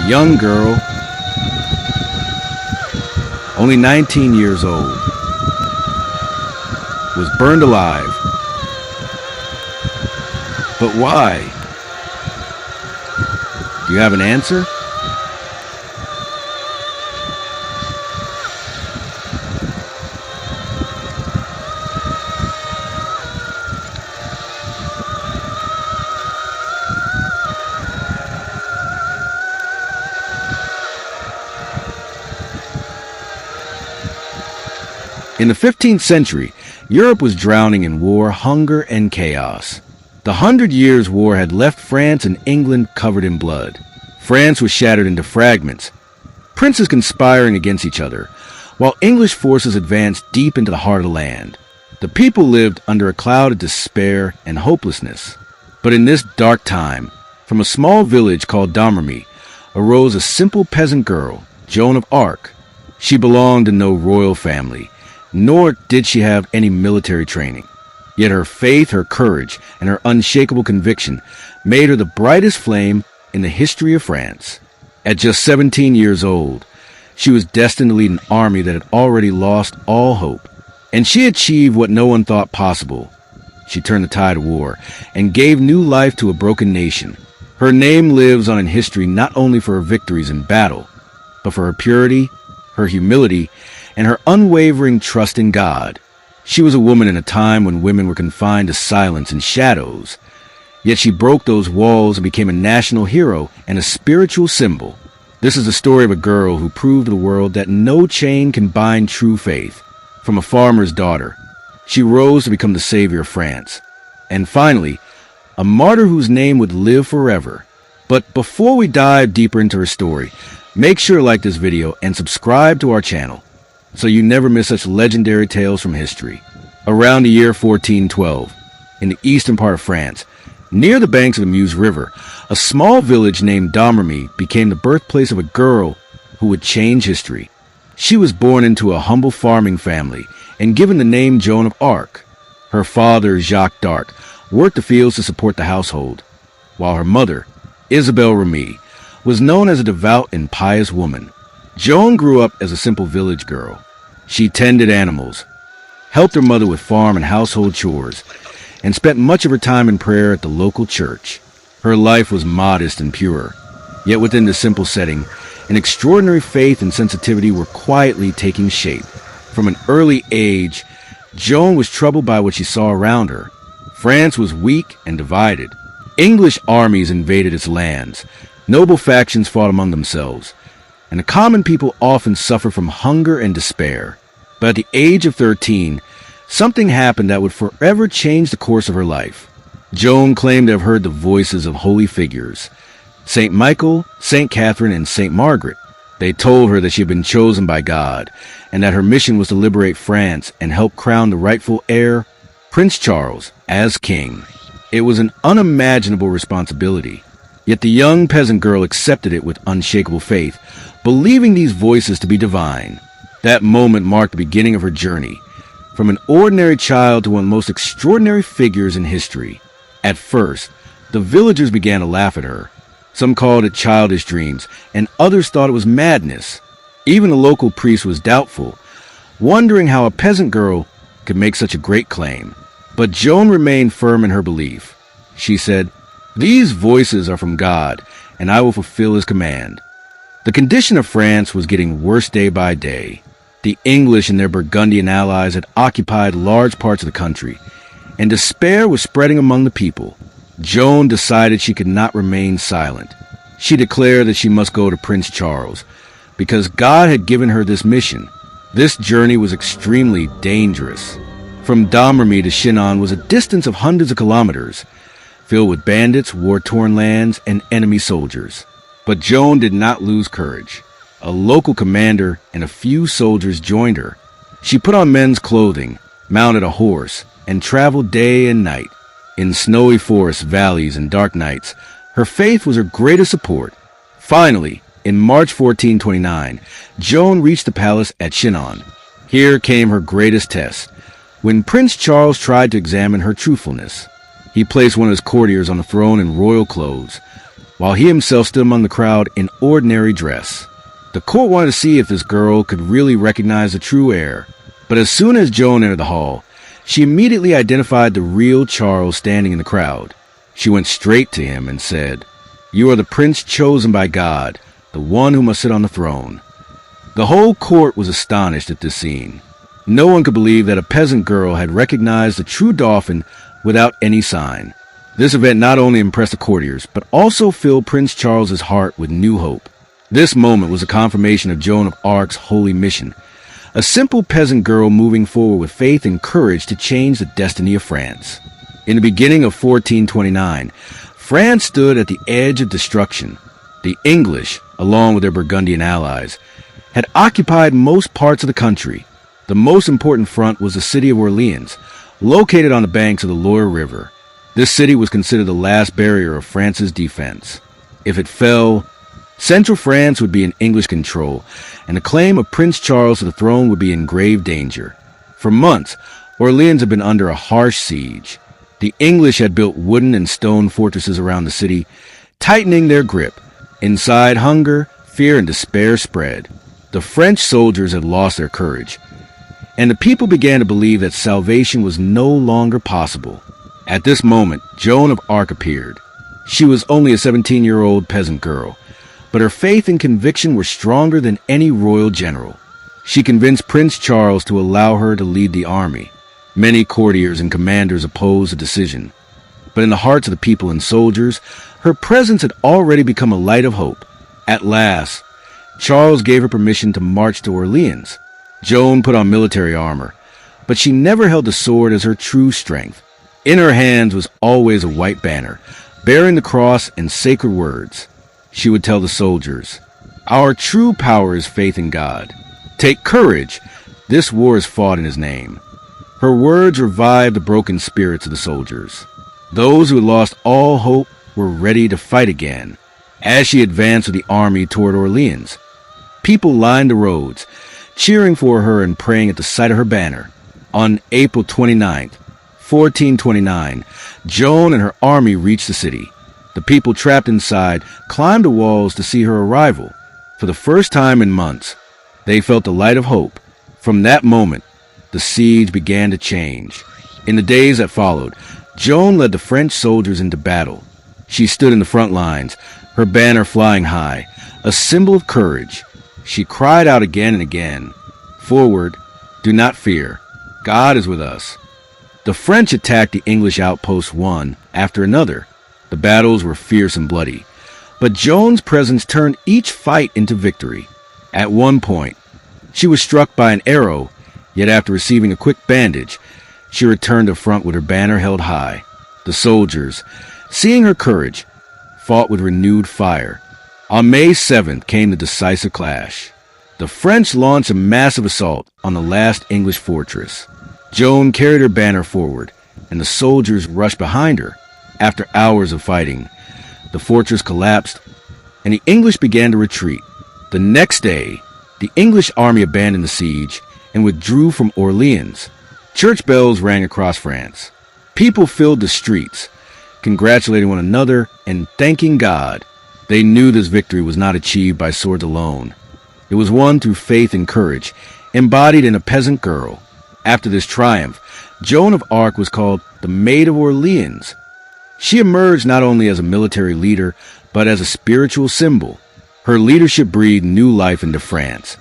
A young girl, only 19 years old, was burned alive. But why? Do you have an answer? In the 15th century, Europe was drowning in war, hunger, and chaos. The 100 Years' War had left France and England covered in blood. France was shattered into fragments, princes conspiring against each other, while English forces advanced deep into the heart of the land. The people lived under a cloud of despair and hopelessness. But in this dark time, from a small village called Domremy, arose a simple peasant girl, Joan of Arc. She belonged to no royal family, nor did she have any military training. Yet her faith, her courage, and her unshakable conviction made her the brightest flame in the history of France. At just 17 years old, she was destined to lead an army that had already lost all hope. And she achieved what no one thought possible. She turned the tide of war and gave new life to a broken nation. Her name lives on in history not only for her victories in battle, but for her purity, her humility, and her unwavering trust in God. She was a woman in a time when women were confined to silence and shadows. Yet she broke those walls and became a national hero and a spiritual symbol. This is the story of a girl who proved to the world that no chain can bind true faith. From a farmer's daughter, she rose to become the savior of France. And finally, a martyr whose name would live forever. But before we dive deeper into her story, make sure to like this video and subscribe to our channel, so you never miss such legendary tales from history. Around the year 1412, in the eastern part of France, near the banks of the Meuse River, a small village named Domremy became the birthplace of a girl who would change history. She was born into a humble farming family and given the name Joan of Arc. Her father, Jacques d'Arc, worked the fields to support the household, while her mother, Isabelle Remy, was known as a devout and pious woman. Joan grew up as a simple village girl. She tended animals, helped her mother with farm and household chores, and spent much of her time in prayer at the local church. Her life was modest and pure, yet within this simple setting, an extraordinary faith and sensitivity were quietly taking shape. From an early age, Joan was troubled by what she saw around her. France was weak and divided. English armies invaded its lands. Noble factions fought among themselves, and the common people often suffered from hunger and despair. But at the age of 13, something happened that would forever change the course of her life. Joan claimed to have heard the voices of holy figures, St. Michael, St. Catherine, and St. Margaret. They told her that she had been chosen by God, and that her mission was to liberate France and help crown the rightful heir, Prince Charles, as king. It was an unimaginable responsibility. Yet the young peasant girl accepted it with unshakable faith, believing these voices to be divine. That moment marked the beginning of her journey, from an ordinary child to one of the most extraordinary figures in history. At first, the villagers began to laugh at her. Some called it childish dreams, and others thought it was madness. Even the local priest was doubtful, wondering how a peasant girl could make such a great claim. But Joan remained firm in her belief. She said, "These voices are from God, and I will fulfill his command." The condition of France was getting worse day by day. The English and their Burgundian allies had occupied large parts of the country, and despair was spreading among the people. Joan decided she could not remain silent. She declared that she must go to Prince Charles, because God had given her this mission. This journey was extremely dangerous. From Domremy to Chinon was a distance of hundreds of kilometers, filled with bandits, war-torn lands, and enemy soldiers. But Joan did not lose courage. A local commander and a few soldiers joined her. She put on men's clothing, mounted a horse, and traveled day and night. In snowy forests, valleys, and dark nights, her faith was her greatest support. Finally, in March 1429, Joan reached the palace at Chinon. Here came her greatest test, when Prince Charles tried to examine her truthfulness. He placed one of his courtiers on the throne in royal clothes, while he himself stood among the crowd in ordinary dress. The court wanted to see if this girl could really recognize the true heir, but as soon as Joan entered the hall, she immediately identified the real Charles standing in the crowd. She went straight to him and said, "You are the prince chosen by God, the one who must sit on the throne." The whole court was astonished at this scene. No one could believe that a peasant girl had recognized the true dauphin without any sign. This event not only impressed the courtiers, but also filled Prince Charles's heart with new hope. This moment was a confirmation of Joan of Arc's holy mission, a simple peasant girl moving forward with faith and courage to change the destiny of France. In the beginning of 1429, France stood at the edge of destruction. The English, along with their Burgundian allies, had occupied most parts of the country. The most important front was the city of Orléans, located on the banks of the Loire River. This city was considered the last barrier of France's defense. If it fell, central France would be in English control, and the claim of Prince Charles to the throne would be in grave danger. For months, Orléans had been under a harsh siege. The English had built wooden and stone fortresses around the city, tightening their grip. Inside, hunger, fear, and despair spread. The French soldiers had lost their courage, and the people began to believe that salvation was no longer possible. At this moment, Joan of Arc appeared. She was only a 17-year-old peasant girl, but her faith and conviction were stronger than any royal general. She convinced Prince Charles to allow her to lead the army. Many courtiers and commanders opposed the decision, but in the hearts of the people and soldiers, her presence had already become a light of hope. At last, Charles gave her permission to march to Orléans. Joan put on military armor, but she never held the sword as her true strength. In her hands was always a white banner, bearing the cross and sacred words. She would tell the soldiers, "Our true power is faith in God. Take courage. This war is fought in His name." Her words revived the broken spirits of the soldiers. Those who had lost all hope were ready to fight again. As she advanced with the army toward Orléans, people lined the roads, cheering for her and praying at the sight of her banner. On April 29th, 1429, Joan and her army reached the city. The people trapped inside climbed the walls to see her arrival. For the first time in months, they felt the light of hope. From that moment, the siege began to change. In the days that followed, Joan led the French soldiers into battle. She stood in the front lines, her banner flying high, a symbol of courage. She cried out again and again, "Forward, do not fear. God is with us." The French attacked the English outposts one after another. The battles were fierce and bloody, but Joan's presence turned each fight into victory. At one point, she was struck by an arrow, yet after receiving a quick bandage, she returned to front with her banner held high. The soldiers, seeing her courage, fought with renewed fire. On May 7th came the decisive clash. The French launched a massive assault on the last English fortress. Joan carried her banner forward, and the soldiers rushed behind her. After hours of fighting, the fortress collapsed, and the English began to retreat. The next day, the English army abandoned the siege and withdrew from Orléans. Church bells rang across France. People filled the streets, congratulating one another and thanking God. They knew this victory was not achieved by swords alone. It was won through faith and courage, embodied in a peasant girl. After this triumph, Joan of Arc was called the Maid of Orléans. She emerged not only as a military leader, but as a spiritual symbol. Her leadership breathed new life into France.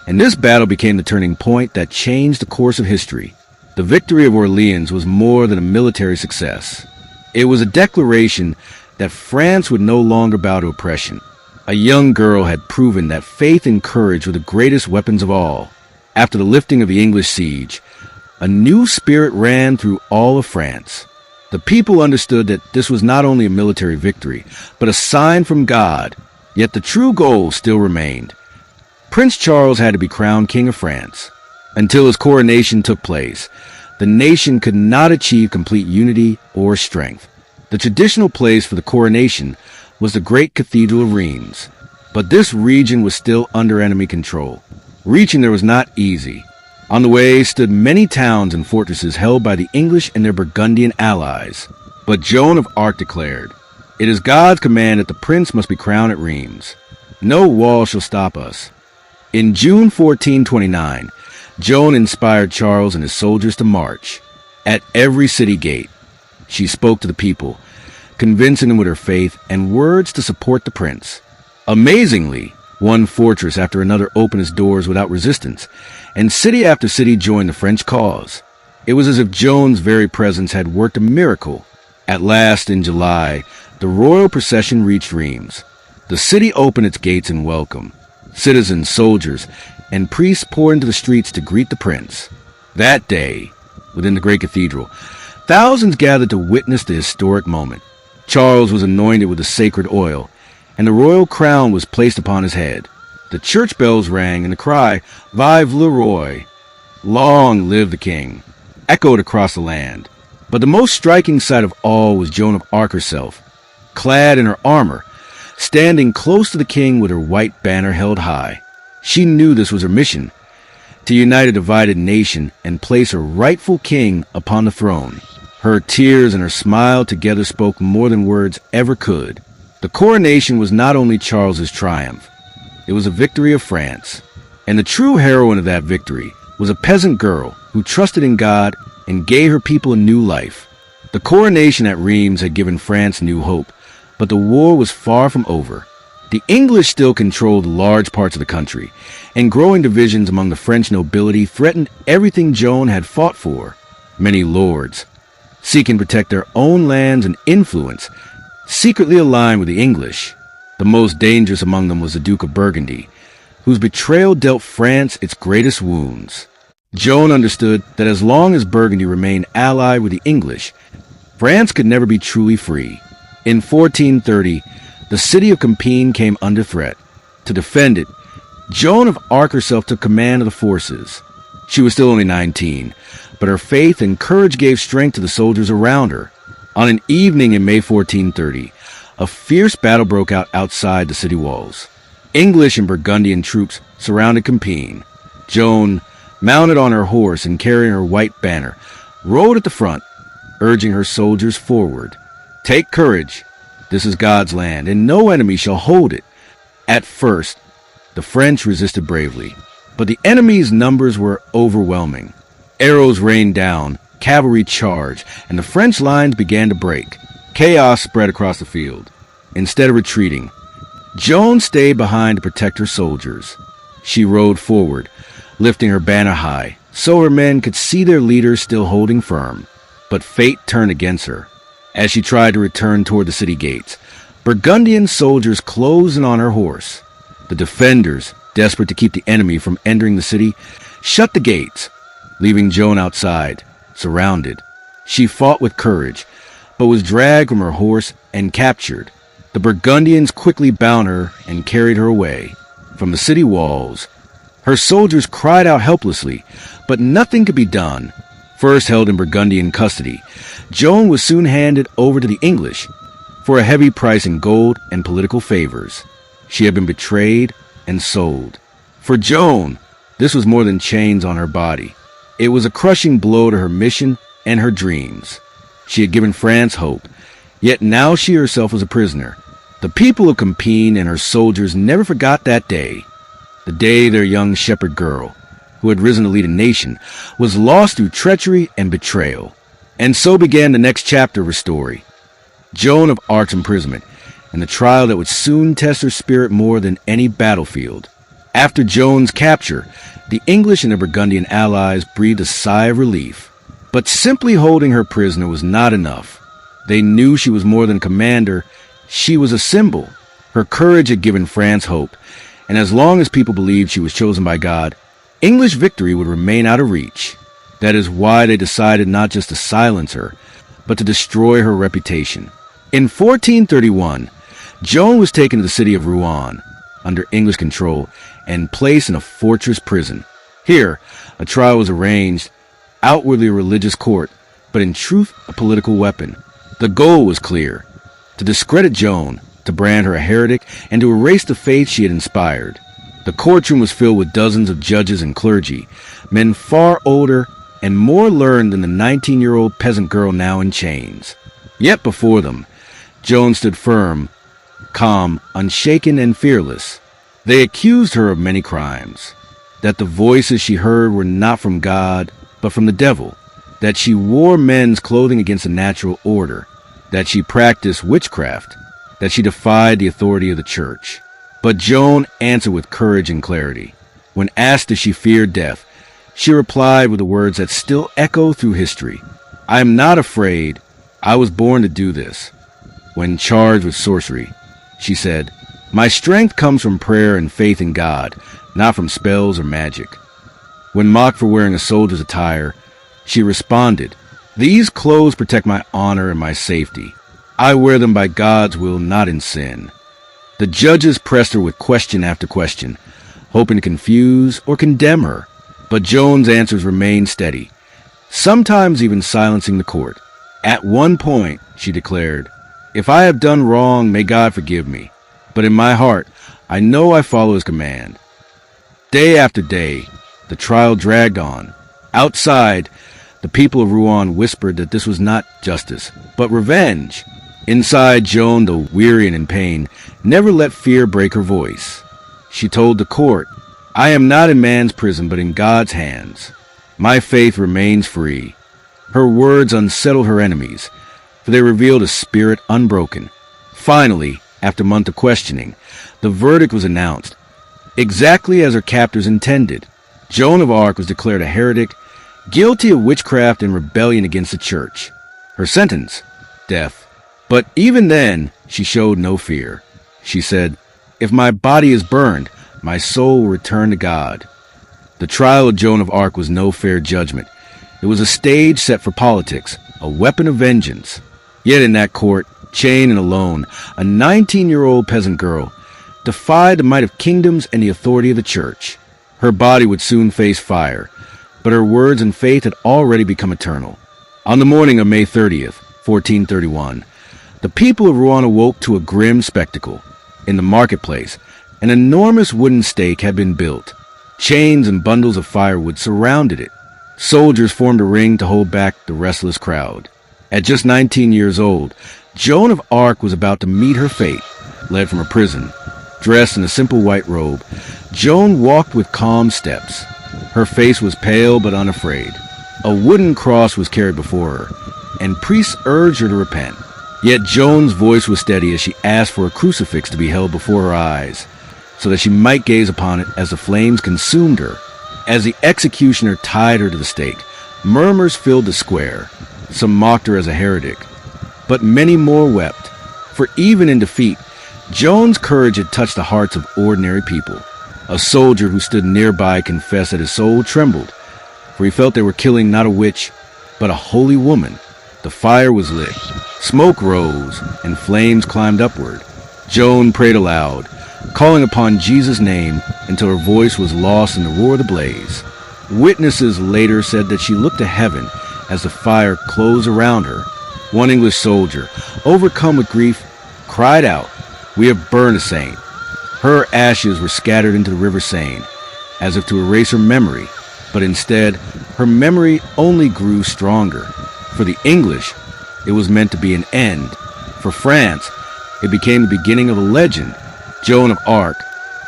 And this battle became the turning point that changed the course of history. The victory of Orléans was more than a military success. It was a declaration that France would no longer bow to oppression. A young girl had proven that faith and courage were the greatest weapons of all. After the lifting of the English siege, a new spirit ran through all of France. The people understood that this was not only a military victory, but a sign from God. Yet the true goal still remained. Prince Charles had to be crowned King of France. Until his coronation took place, the nation could not achieve complete unity or strength. The traditional place for the coronation was the great Cathedral of Reims, but this region was still under enemy control. Reaching there was not easy. On the way stood many towns and fortresses held by the English and their Burgundian allies. But Joan of Arc declared, It is God's command that the prince must be crowned at Reims. No wall shall stop us. In June 1429, Joan inspired Charles and his soldiers to march. At every city gate, she spoke to the people, convincing them with her faith and words to support the prince. Amazingly, one fortress after another opened its doors without resistance, and city after city joined the French cause. It was as if Joan's very presence had worked a miracle. At last, in July, the royal procession reached Reims. The city opened its gates in welcome. Citizens, soldiers, and priests poured into the streets to greet the prince. That day, within the great cathedral, thousands gathered to witness the historic moment. Charles was anointed with the sacred oil, and the royal crown was placed upon his head. The church bells rang, and the cry, "Vive le Roi!" "Long live the king!" echoed across the land. But the most striking sight of all was Joan of Arc herself, clad in her armor, standing close to the king with her white banner held high. She knew this was her mission, to unite a divided nation and place her rightful king upon the throne. Her tears and her smile together spoke more than words ever could. The coronation was not only Charles's triumph, it was a victory of France. And the true heroine of that victory was a peasant girl who trusted in God and gave her people a new life. The coronation at Reims had given France new hope, but the war was far from over. The English still controlled large parts of the country, and growing divisions among the French nobility threatened everything Joan had fought for. Many lords, seeking to protect their own lands and influence, secretly aligned with the English. The most dangerous among them was the Duke of Burgundy, whose betrayal dealt France its greatest wounds. Joan understood that as long as Burgundy remained allied with the English, France could never be truly free. In 1430, the city of Compiègne came under threat. To defend it, Joan of Arc herself took command of the forces. She was still only 19, but her faith and courage gave strength to the soldiers around her. On an evening in May 1430, a fierce battle broke out outside the city walls. English and Burgundian troops surrounded Compiègne. Joan, mounted on her horse and carrying her white banner, rode at the front, urging her soldiers forward. "Take courage. This is God's land, and no enemy shall hold it." At first, the French resisted bravely, but the enemy's numbers were overwhelming. Arrows rained down, cavalry charged, and the French lines began to break. Chaos spread across the field. Instead of retreating, Joan stayed behind to protect her soldiers. She rode forward, lifting her banner high, so her men could see their leader still holding firm. But fate turned against her. As she tried to return toward the city gates, Burgundian soldiers closed in on her horse. The defenders, desperate to keep the enemy from entering the city, shut the gates, leaving Joan outside, surrounded. She fought with courage, but was dragged from her horse and captured. The Burgundians quickly bound her and carried her away. From the city walls, her soldiers cried out helplessly, but nothing could be done. First held in Burgundian custody, Joan was soon handed over to the English for a heavy price in gold and political favors. She had been betrayed and sold. For Joan, this was more than chains on her body. It was a crushing blow to her mission and her dreams. She had given France hope, yet now she herself was a prisoner. The people of Compiègne and her soldiers never forgot that day. The day their young shepherd girl, who had risen to lead a nation, was lost through treachery and betrayal. And so began the next chapter of her story. Joan of Arc's imprisonment, and the trial that would soon test her spirit more than any battlefield. After Joan's capture, the English and their Burgundian allies breathed a sigh of relief. But simply holding her prisoner was not enough. They knew she was more than a commander, she was a symbol. Her courage had given France hope, and as long as people believed she was chosen by God, English victory would remain out of reach. That is why they decided not just to silence her, but to destroy her reputation. In 1431, Joan was taken to the city of Rouen, under English control, and placed in a fortress prison. Here, a trial was arranged, outwardly a religious court, but in truth a political weapon. The goal was clear: to discredit Joan, to brand her a heretic, and to erase the faith she had inspired. The courtroom was filled with dozens of judges and clergy, men far older and more learned than the 19-year-old peasant girl now in chains. Yet before them, Joan stood firm, calm, unshaken, and fearless. They accused her of many crimes, that the voices she heard were not from God, but from the devil, that she wore men's clothing against the natural order, that she practiced witchcraft, that she defied the authority of the church. But Joan answered with courage and clarity. When asked if she feared death, she replied with the words that still echo through history. "I am not afraid. I was born to do this." When charged with sorcery, she said, "My strength comes from prayer and faith in God, not from spells or magic." When mocked for wearing a soldier's attire, she responded, "These clothes protect my honor and my safety. I wear them by God's will, not in sin." The judges pressed her with question after question, hoping to confuse or condemn her, but Joan's answers remained steady, sometimes even silencing the court. At one point, she declared, "If I have done wrong, may God forgive me. But in my heart, I know I follow his command." Day after day, the trial dragged on. Outside, the people of Rouen whispered that this was not justice, but revenge. Inside, Joan, though weary and in pain, never let fear break her voice. She told the court, "I am not in man's prison, but in God's hands. My faith remains free." Her words unsettled her enemies, for they revealed a spirit unbroken. Finally, after a month of questioning, the verdict was announced. Exactly as her captors intended, Joan of Arc was declared a heretic, guilty of witchcraft and rebellion against the church. Her sentence, death. But even then, she showed no fear. She said, "If my body is burned, my soul will return to God." The trial of Joan of Arc was no fair judgment. It was a stage set for politics, a weapon of vengeance. Yet in that court, chained and alone, a 19-year-old peasant girl defied the might of kingdoms and the authority of the church. Her body would soon face fire, but her words and faith had already become eternal. On the morning of May 30th, 1431, the people of Rouen awoke to a grim spectacle. In the marketplace, an enormous wooden stake had been built. Chains and bundles of firewood surrounded it. Soldiers formed a ring to hold back the restless crowd. At just 19 years old, Joan of Arc was about to meet her fate. Led from her prison, dressed in a simple white robe, Joan walked with calm steps. Her face was pale but unafraid. A wooden cross was carried before her, and priests urged her to repent. Yet Joan's voice was steady as she asked for a crucifix to be held before her eyes, so that she might gaze upon it as the flames consumed her. As the executioner tied her to the stake, murmurs filled the square. Some mocked her as a heretic, but many more wept, for even in defeat, Joan's courage had touched the hearts of ordinary people. A soldier who stood nearby confessed that his soul trembled, for he felt they were killing not a witch, but a holy woman. The fire was lit, smoke rose, and flames climbed upward. Joan prayed aloud, calling upon Jesus' name until her voice was lost in the roar of the blaze. Witnesses later said that she looked to heaven as the fire closed around her. One English soldier, overcome with grief, cried out, "We have burned a saint." Her ashes were scattered into the river Seine, as if to erase her memory, but instead, her memory only grew stronger. For the English, it was meant to be an end. For France, it became the beginning of a legend. Joan of Arc,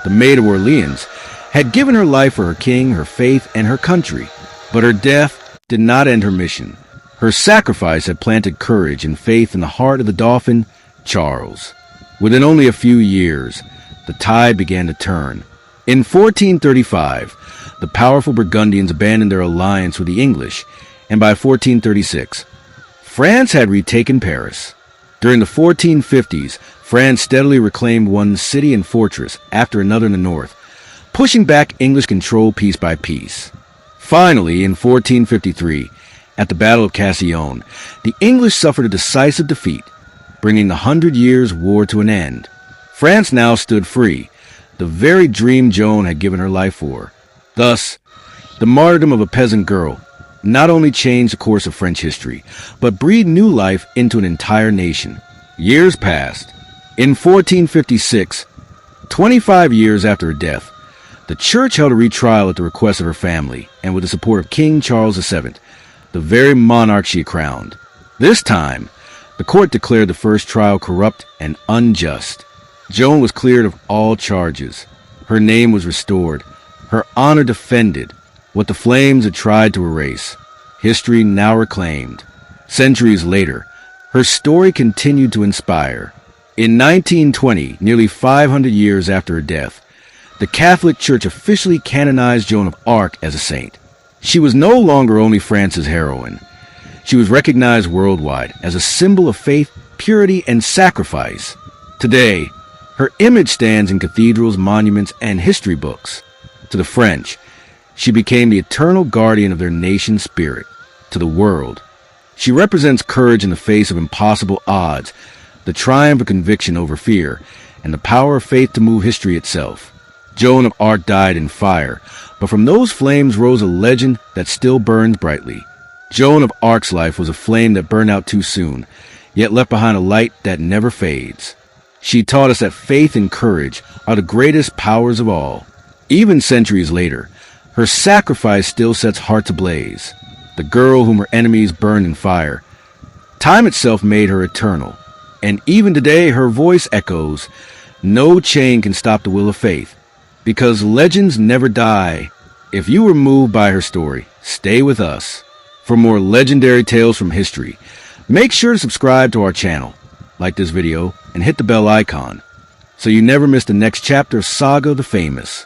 the Maid of Orléans, had given her life for her king, her faith, and her country. But her death did not end her mission. Her sacrifice had planted courage and faith in the heart of the Dauphin, Charles. Within only a few years, the tide began to turn. In 1435, the powerful Burgundians abandoned their alliance with the English, and by 1436, France had retaken Paris. During the 1450s, France steadily reclaimed one city and fortress after another in the north, pushing back English control piece by piece. Finally, in 1453, at the Battle of Cassillon, the English suffered a decisive defeat, bringing the 100 Years' War to an end. France now stood free, the very dream Joan had given her life for. Thus, the martyrdom of a peasant girl not only changed the course of French history, but breathed new life into an entire nation. Years passed. In 1456, 25 years after her death, the church held a retrial at the request of her family and with the support of King Charles VII, the very monarch she had crowned. This time, The court declared the first trial corrupt and unjust. Joan was cleared of all charges. Her name was restored, her honor defended, what the flames had tried to erase. History now reclaimed. Centuries later, her story continued to inspire. In 1920, nearly 500 years after her death, the Catholic Church officially canonized Joan of Arc as a saint. She was no longer only France's heroine. She was recognized worldwide as a symbol of faith, purity, and sacrifice. Today, her image stands in cathedrals, monuments, and history books. To the French, she became the eternal guardian of their nation's spirit. To the world, she represents courage in the face of impossible odds, the triumph of conviction over fear, and the power of faith to move history itself. Joan of Arc died in fire, but from those flames rose a legend that still burns brightly. Joan of Arc's life was a flame that burned out too soon, yet left behind a light that never fades. She taught us that faith and courage are the greatest powers of all. Even centuries later, her sacrifice still sets hearts ablaze. The girl whom her enemies burned in fire. Time itself made her eternal, and even today her voice echoes. No chain can stop the will of faith, because legends never die. If you were moved by her story, stay with us. For more legendary tales from history, make sure to subscribe to our channel, like this video, and hit the bell icon, so you never miss the next chapter of Saga of the Famous.